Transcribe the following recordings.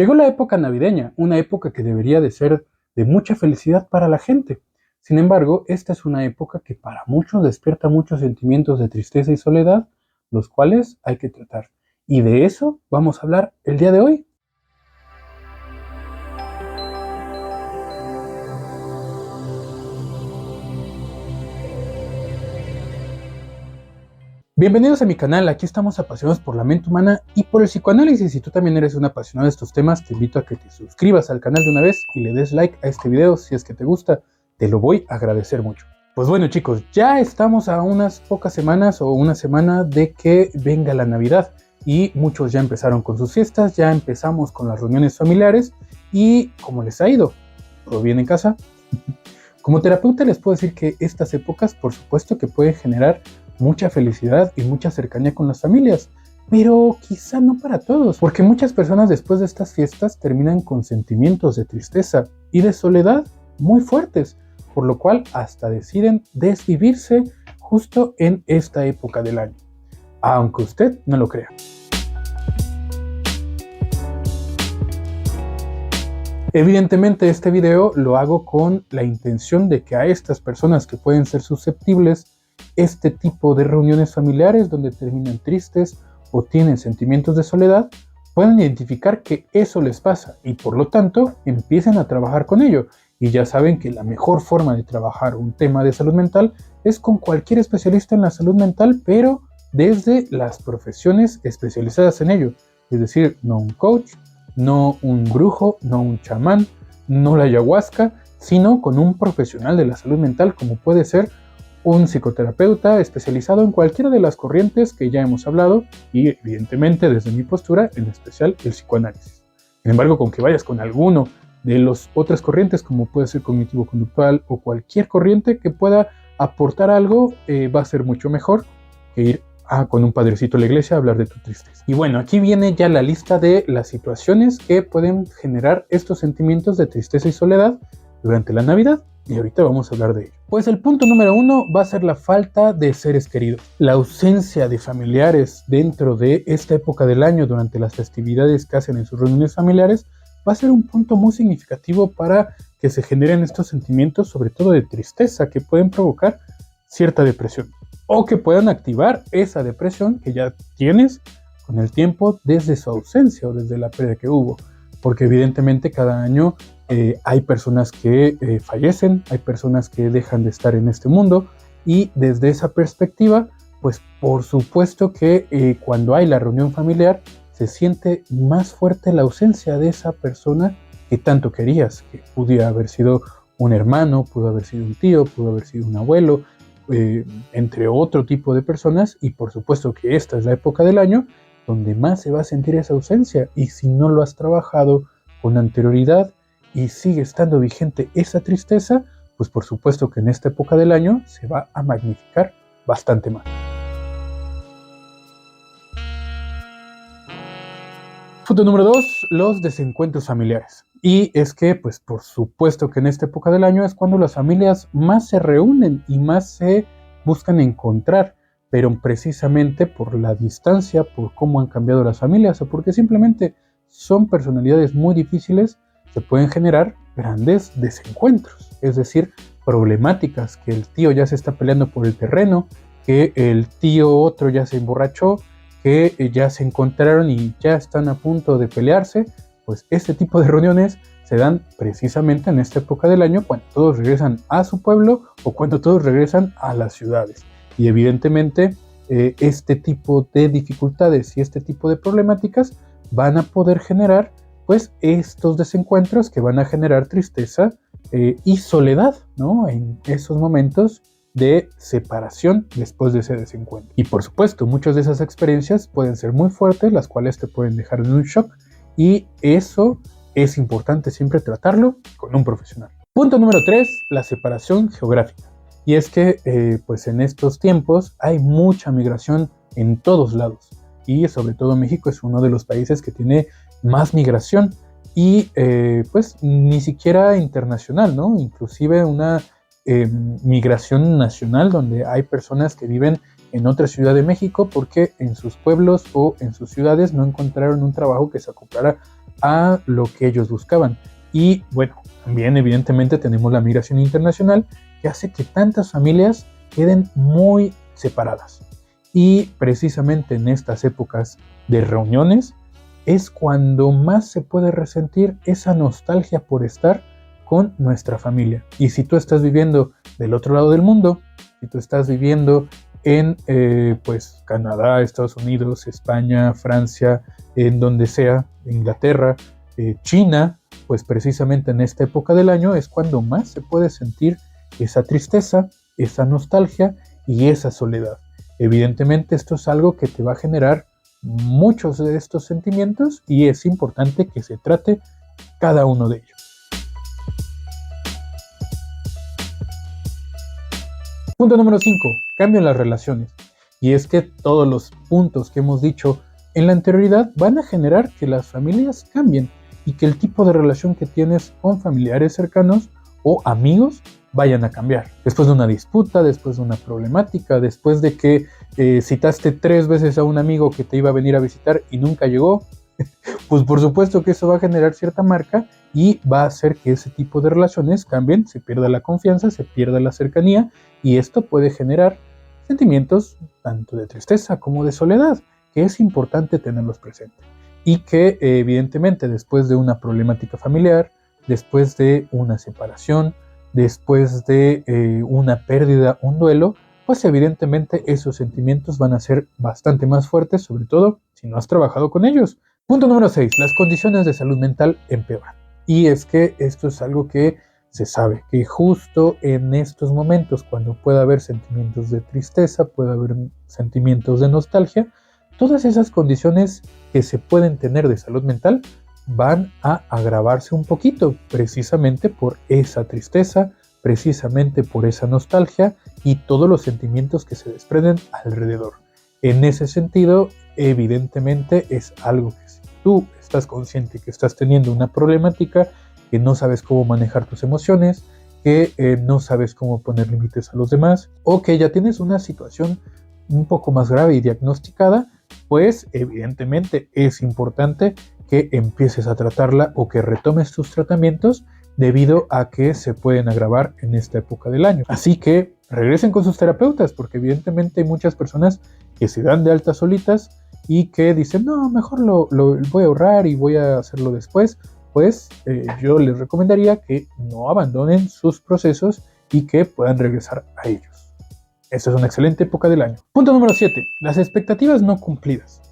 Llegó la época navideña, una época que debería de ser de mucha felicidad para la gente. Sin embargo, esta es una época que para muchos despierta muchos sentimientos de tristeza y soledad, los cuales hay que tratar. Y de eso vamos a hablar el día de hoy. Bienvenidos a mi canal, aquí estamos apasionados por la mente humana y por el psicoanálisis. Si tú también eres un apasionado de estos temas, te invito a que te suscribas al canal de una vez y le des like a este video si es que te gusta, te lo voy a agradecer mucho. Pues bueno chicos, ya estamos a unas pocas semanas o una semana de que venga la Navidad y muchos ya empezaron con sus fiestas, ya empezamos con las reuniones familiares y ¿cómo les ha ido? ¿Todo bien en casa? Como terapeuta les puedo decir que estas épocas por supuesto que pueden generar mucha felicidad y mucha cercanía con las familias, pero quizá no para todos, porque muchas personas después de estas fiestas terminan con sentimientos de tristeza y de soledad muy fuertes, por lo cual hasta deciden desvivirse justo en esta época del año, aunque usted no lo crea. Evidentemente este video lo hago con la intención de que a estas personas que pueden ser susceptibles este tipo de reuniones familiares donde terminan tristes o tienen sentimientos de soledad, puedan identificar que eso les pasa y por lo tanto empiecen a trabajar con ello. Y ya saben que la mejor forma de trabajar un tema de salud mental es con cualquier especialista en la salud mental, pero desde las profesiones especializadas en ello. Es decir, no un coach, no un brujo, no un chamán, no la ayahuasca, sino con un profesional de la salud mental como puede ser un psicoterapeuta especializado en cualquiera de las corrientes que ya hemos hablado y evidentemente desde mi postura, en especial el psicoanálisis. Sin embargo, con que vayas con alguno de las otras corrientes como puede ser cognitivo-conductual o cualquier corriente que pueda aportar algo, va a ser mucho mejor que ir con un padrecito a la iglesia a hablar de tu tristeza. Y bueno, aquí viene ya la lista de las situaciones que pueden generar estos sentimientos de tristeza y soledad durante la Navidad. Y ahorita vamos a hablar de ello. Pues el punto número 1 va a ser la falta de seres queridos. La ausencia de familiares dentro de esta época del año durante las festividades que hacen en sus reuniones familiares va a ser un punto muy significativo para que se generen estos sentimientos, sobre todo de tristeza, que pueden provocar cierta depresión o que puedan activar esa depresión que ya tienes con el tiempo desde su ausencia o desde la pérdida que hubo. Porque evidentemente cada año hay personas que fallecen, hay personas que dejan de estar en este mundo y desde esa perspectiva, pues por supuesto que cuando hay la reunión familiar se siente más fuerte la ausencia de esa persona que tanto querías, que pudiera haber sido un hermano, pudo haber sido un tío, pudo haber sido un abuelo, entre otro tipo de personas, y por supuesto que esta es la época del año donde más se va a sentir esa ausencia, y si no lo has trabajado con anterioridad y sigue estando vigente esa tristeza, pues por supuesto que en esta época del año se va a magnificar bastante más. Punto número 2, los desencuentros familiares. Y es que, pues por supuesto que en esta época del año es cuando las familias más se reúnen y más se buscan encontrar, pero precisamente por la distancia, por cómo han cambiado las familias o porque simplemente son personalidades muy difíciles, se pueden generar grandes desencuentros, es decir, problemáticas, que el tío ya se está peleando por el terreno, que el tío otro ya se emborrachó, que ya se encontraron y ya están a punto de pelearse. Pues este tipo de reuniones se dan precisamente en esta época del año cuando todos regresan a su pueblo o cuando todos regresan a las ciudades. Y evidentemente este tipo de dificultades y este tipo de problemáticas van a poder generar pues estos desencuentros que van a generar tristeza y soledad, ¿no? En esos momentos de separación después de ese desencuentro. Y por supuesto, muchas de esas experiencias pueden ser muy fuertes, las cuales te pueden dejar en un shock, y eso es importante siempre tratarlo con un profesional. Punto número 3, la separación geográfica. Y es que pues en estos tiempos hay mucha migración en todos lados, y sobre todo México es uno de los países que tiene más migración y pues ni siquiera internacional, ¿no? Inclusive una migración nacional donde hay personas que viven en otra ciudad de México porque en sus pueblos o en sus ciudades no encontraron un trabajo que se acoplara a lo que ellos buscaban. Y bueno, también evidentemente tenemos la migración internacional que hace que tantas familias queden muy separadas. Y precisamente en estas épocas de reuniones es cuando más se puede resentir esa nostalgia por estar con nuestra familia. Y si tú estás viviendo del otro lado del mundo, si tú estás viviendo en pues Canadá, Estados Unidos, España, Francia, en donde sea, Inglaterra, China, pues precisamente en esta época del año es cuando más se puede sentir esa tristeza, esa nostalgia y esa soledad. Evidentemente esto es algo que te va a generar muchos de estos sentimientos y es importante que se trate cada uno de ellos. Punto número 5. Cambio en las relaciones. Y es que todos los puntos que hemos dicho en la anterioridad van a generar que las familias cambien y que el tipo de relación que tienes con familiares cercanos o amigos vayan a cambiar. Después de una disputa, después de una problemática, después de que citaste 3 veces a un amigo que te iba a venir a visitar y nunca llegó, pues por supuesto que eso va a generar cierta marca y va a hacer que ese tipo de relaciones cambien, se pierda la confianza, se pierda la cercanía y esto puede generar sentimientos tanto de tristeza como de soledad, que es importante tenerlos presentes. Y que evidentemente después de una problemática familiar, después de una separación, después de una pérdida, un duelo, pues evidentemente esos sentimientos van a ser bastante más fuertes, sobre todo si no has trabajado con ellos. Punto número 6. Las condiciones de salud mental empeoran. Y es que esto es algo que se sabe, que justo en estos momentos, cuando pueda haber sentimientos de tristeza, puede haber sentimientos de nostalgia, todas esas condiciones que se pueden tener de salud mental van a agravarse un poquito, precisamente por esa tristeza, precisamente por esa nostalgia y todos los sentimientos que se desprenden alrededor. En ese sentido, evidentemente es algo que si tú estás consciente que estás teniendo una problemática, que no sabes cómo manejar tus emociones, que no sabes cómo poner límites a los demás, o que ya tienes una situación un poco más grave y diagnosticada, pues evidentemente es importante que empieces a tratarla o que retomes tus tratamientos debido a que se pueden agravar en esta época del año. Así que regresen con sus terapeutas porque evidentemente hay muchas personas que se dan de alta solitas y que dicen, no, mejor lo voy a ahorrar y voy a hacerlo después. Pues yo les recomendaría que no abandonen sus procesos y que puedan regresar a ellos. Esta es una excelente época del año. Punto número 7. Las expectativas no cumplidas.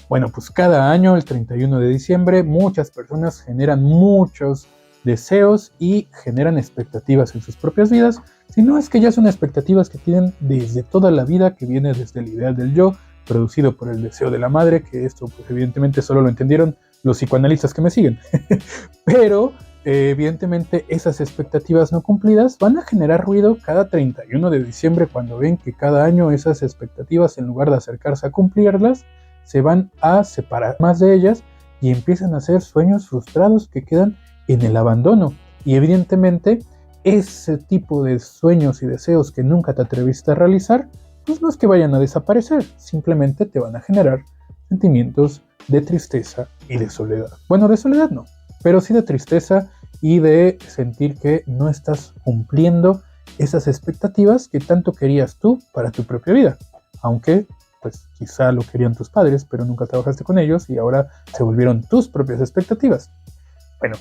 Bueno, pues cada año, el 31 de diciembre, muchas personas generan muchos deseos y generan expectativas en sus propias vidas. Si no es que ya son expectativas que tienen desde toda la vida, que viene desde el ideal del yo, producido por el deseo de la madre, que esto pues evidentemente solo lo entendieron los psicoanalistas que me siguen. Pero evidentemente esas expectativas no cumplidas van a generar ruido cada 31 de diciembre cuando ven que cada año esas expectativas, en lugar de acercarse a cumplirlas, se van a separar más de ellas y empiezan a ser sueños frustrados que quedan en el abandono. Y evidentemente ese tipo de sueños y deseos que nunca te atreviste a realizar, pues no es que vayan a desaparecer, simplemente te van a generar sentimientos de tristeza y de soledad. Bueno, de soledad no, pero sí de tristeza y de sentir que no estás cumpliendo esas expectativas que tanto querías tú para tu propia vida. Aunque, pues quizá lo querían tus padres, pero nunca trabajaste con ellos y ahora se volvieron tus propias expectativas. Bueno,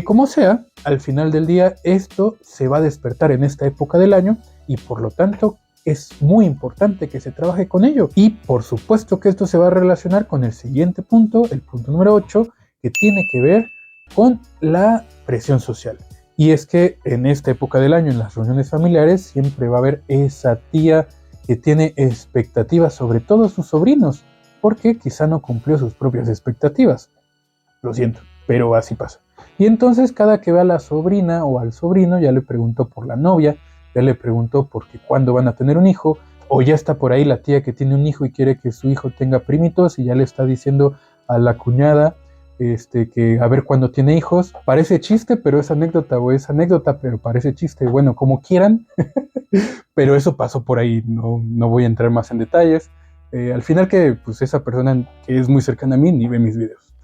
como sea, al final del día esto se va a despertar en esta época del año y por lo tanto es muy importante que se trabaje con ello. Y por supuesto que esto se va a relacionar con el siguiente punto, el punto número 8, que tiene que ver con la presión social. Y es que en esta época del año, en las reuniones familiares, siempre va a haber esa tía que tiene expectativas sobre todos sus sobrinos, porque quizá no cumplió sus propias expectativas. Lo siento, pero así pasa. Y entonces cada que ve a la sobrina o al sobrino ya le preguntó por la novia, ya le preguntó por qué cuándo van a tener un hijo, o ya está por ahí la tía que tiene un hijo y quiere que su hijo tenga primitos y ya le está diciendo a la cuñada que a ver cuándo tiene hijos. Parece chiste, pero es anécdota, o es anécdota, pero parece chiste. Bueno, como quieran, pero eso pasó por ahí, no voy a entrar más en detalles. Al final que pues esa persona que es muy cercana a mí ni ve mis videos.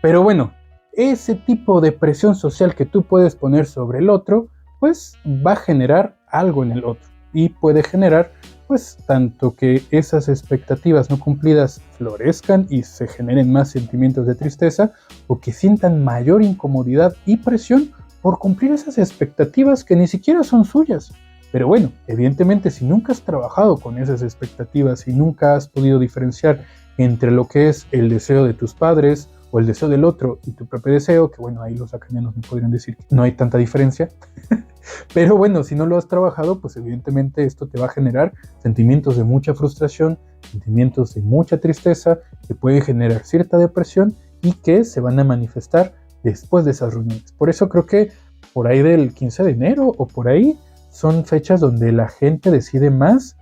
Pero bueno, ese tipo de presión social que tú puedes poner sobre el otro, pues va a generar algo en el otro y puede generar pues tanto que esas expectativas no cumplidas florezcan y se generen más sentimientos de tristeza, o que sientan mayor incomodidad y presión por cumplir esas expectativas que ni siquiera son suyas. Pero bueno, evidentemente si nunca has trabajado con esas expectativas y nunca has podido diferenciar entre lo que es el deseo de tus padres o el deseo del otro y tu propio deseo, que bueno, ahí los lacanianos me podrían decir que no hay tanta diferencia, pero bueno, si no lo has trabajado, pues evidentemente esto te va a generar sentimientos de mucha frustración, sentimientos de mucha tristeza, que pueden generar cierta depresión y que se van a manifestar después de esas reuniones. Por eso creo que por ahí del 15 de enero o por ahí son fechas donde la gente decide más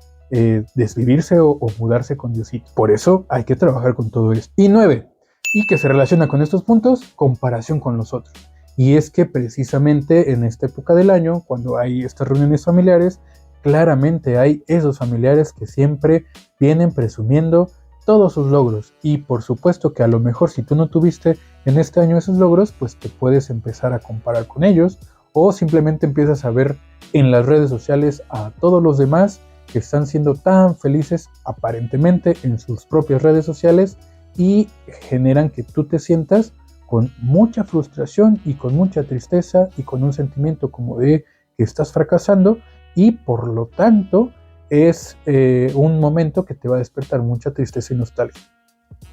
desvivirse o mudarse con Diosito. Por eso hay que trabajar con todo esto. Y 9, y que se relaciona con estos puntos, comparación con los otros. Y es que precisamente en esta época del año, cuando hay estas reuniones familiares, claramente hay esos familiares que siempre vienen presumiendo todos sus logros. Y por supuesto que a lo mejor si tú no tuviste en este año esos logros, pues te puedes empezar a comparar con ellos, o simplemente empiezas a ver en las redes sociales a todos los demás que están siendo tan felices aparentemente en sus propias redes sociales, y generan que tú te sientas con mucha frustración y con mucha tristeza y con un sentimiento como de que estás fracasando, y por lo tanto es un momento que te va a despertar mucha tristeza y nostalgia.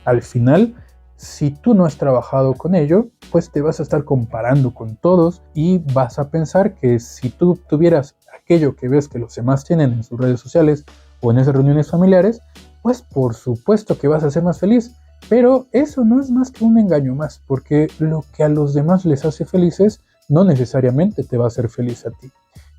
Al final, si tú no has trabajado con ello, pues te vas a estar comparando con todos y vas a pensar que si tú tuvieras aquello que ves que los demás tienen en sus redes sociales o en esas reuniones familiares, pues por supuesto que vas a ser más feliz. Pero eso no es más que un engaño más, porque lo que a los demás les hace felices no necesariamente te va a hacer feliz a ti.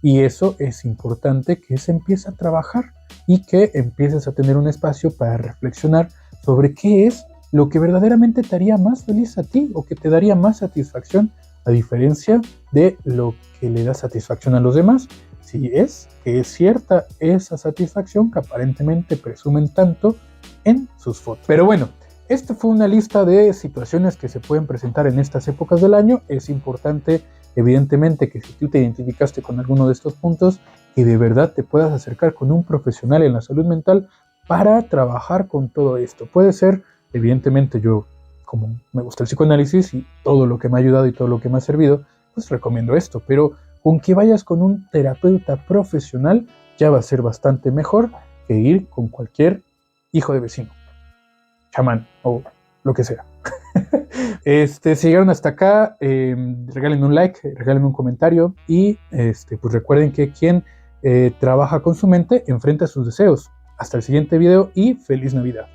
Y eso es importante que se empiece a trabajar y que empieces a tener un espacio para reflexionar sobre qué es lo que verdaderamente te haría más feliz a ti o que te daría más satisfacción, a diferencia de lo que le da satisfacción a los demás. Si es que es cierta esa satisfacción que aparentemente presumen tanto en sus fotos. Pero bueno, esta fue una lista de situaciones que se pueden presentar en estas épocas del año. Es importante, evidentemente, que si tú te identificaste con alguno de estos puntos, que de verdad te puedas acercar con un profesional en la salud mental para trabajar con todo esto. Puede ser, evidentemente, yo, como me gusta el psicoanálisis y todo lo que me ha ayudado y todo lo que me ha servido, pues recomiendo esto. Pero con que vayas con un terapeuta profesional ya va a ser bastante mejor que ir con cualquier hijo de vecino, chamán o lo que sea. Si llegaron hasta acá, regalen un like, regalen un comentario y pues recuerden que quien trabaja con su mente enfrenta sus deseos. Hasta el siguiente video y feliz Navidad.